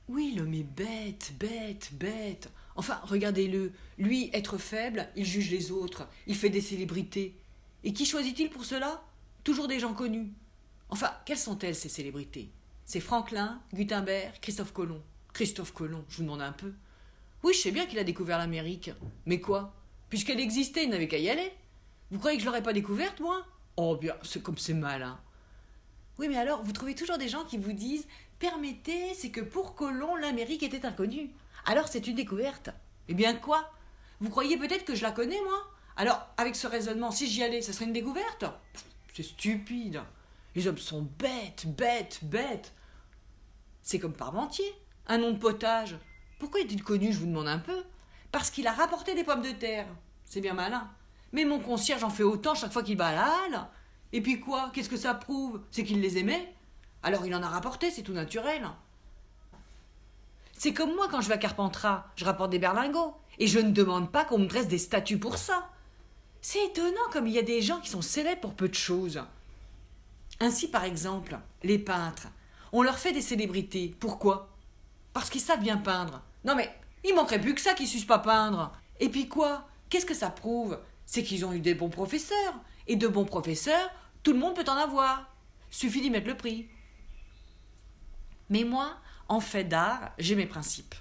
Oui, l'homme est bête, bête, bête. Enfin, regardez-le. Lui, être faible, il juge les autres. Il fait des célébrités. Et qui choisit-il pour cela? Toujours des gens connus. Enfin, quelles sont-elles, ces célébrités? C'est Franklin, Gutenberg, Christophe Colomb. Christophe Colomb, je vous demande un peu. Oui, je sais bien qu'il a découvert l'Amérique. Mais quoi? Puisqu'elle existait, il n'avait qu'à y aller. Vous croyez que je l'aurais pas découverte, moi? Oh bien, c'est comme c'est malin. Oui, mais alors, vous trouvez toujours des gens qui vous disent permettez, c'est que pour Colomb, l'Amérique était inconnue. Alors c'est une découverte. Eh bien quoi? Vous croyez peut-être que je la connais, moi? Alors, avec ce raisonnement, si j'y allais, ça serait une découverte? C'est stupide. Les hommes sont bêtes, bêtes, bêtes. C'est comme Parmentier, un nom de potage. Pourquoi est-il connu, je vous demande un peu? Parce qu'il a rapporté des pommes de terre. C'est bien malin. Mais mon concierge en fait autant chaque fois qu'il va à la halle. Et puis quoi? Qu'est-ce que ça prouve? C'est qu'il les aimait? Alors il en a rapporté, c'est tout naturel. C'est comme moi quand je vais à Carpentras, je rapporte des berlingots. Et je ne demande pas qu'on me dresse des statues pour ça. C'est étonnant comme il y a des gens qui sont célèbres pour peu de choses. Ainsi par exemple, les peintres. On leur fait des célébrités. Pourquoi? Parce qu'ils savent bien peindre. Non mais, il manquerait plus que ça qu'ils ne sussent pas peindre. Et puis quoi? Qu'est-ce que ça prouve? C'est qu'ils ont eu des bons professeurs. Et de bons professeurs, tout le monde peut en avoir. Suffit d'y mettre le prix. Mais moi, en fait d'art, j'ai mes principes.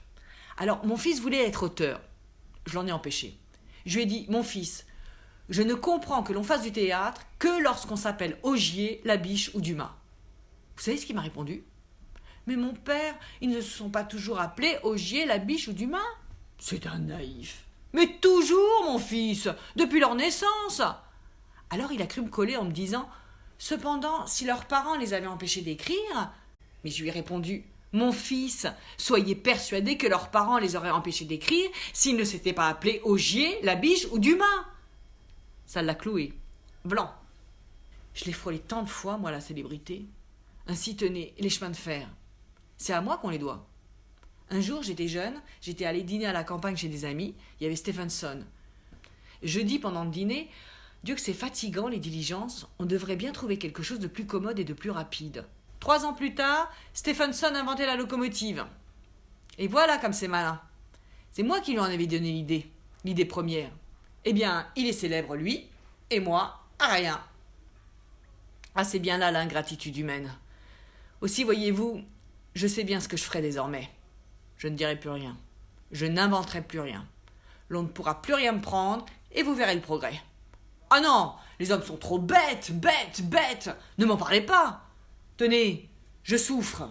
Alors, mon fils voulait être auteur. Je l'en ai empêché. Je lui ai dit, mon fils, je ne comprends que l'on fasse du théâtre que lorsqu'on s'appelle Augier, Labiche ou Dumas. Vous savez ce qu'il m'a répondu? Mais mon père, ils ne se sont pas toujours appelés Augier, Labiche ou Dumas? C'est un naïf. Mais toujours, mon fils, depuis leur naissance. Alors il a cru me coller en me disant, cependant, si leurs parents les avaient empêchés d'écrire... Mais je lui ai répondu, mon fils, soyez persuadé que leurs parents les auraient empêchés d'écrire s'ils ne s'étaient pas appelés Augier, Labiche ou Dumas. Ça l'a cloué. Blanc. Je l'ai frôlé tant de fois, moi, la célébrité. Ainsi, tenez, les chemins de fer. C'est à moi qu'on les doit. Un jour, j'étais jeune, j'étais allé dîner à la campagne chez des amis, il y avait Stephenson. Je dis pendant le dîner, Dieu que c'est fatigant les diligences, on devrait bien trouver quelque chose de plus commode et de plus rapide. 3 ans plus tard, Stephenson inventait la locomotive. Et voilà comme c'est malin. C'est moi qui lui en avais donné l'idée première. Eh bien, il est célèbre lui, et moi, rien. Ah, c'est bien là l'ingratitude humaine. Aussi, voyez-vous, je sais bien ce que je ferai désormais. Je ne dirai plus rien. Je n'inventerai plus rien. L'on ne pourra plus rien me prendre, et vous verrez le progrès. Ah non, les hommes sont trop bêtes, bêtes, bêtes. Ne m'en parlez pas. Tenez, je souffre.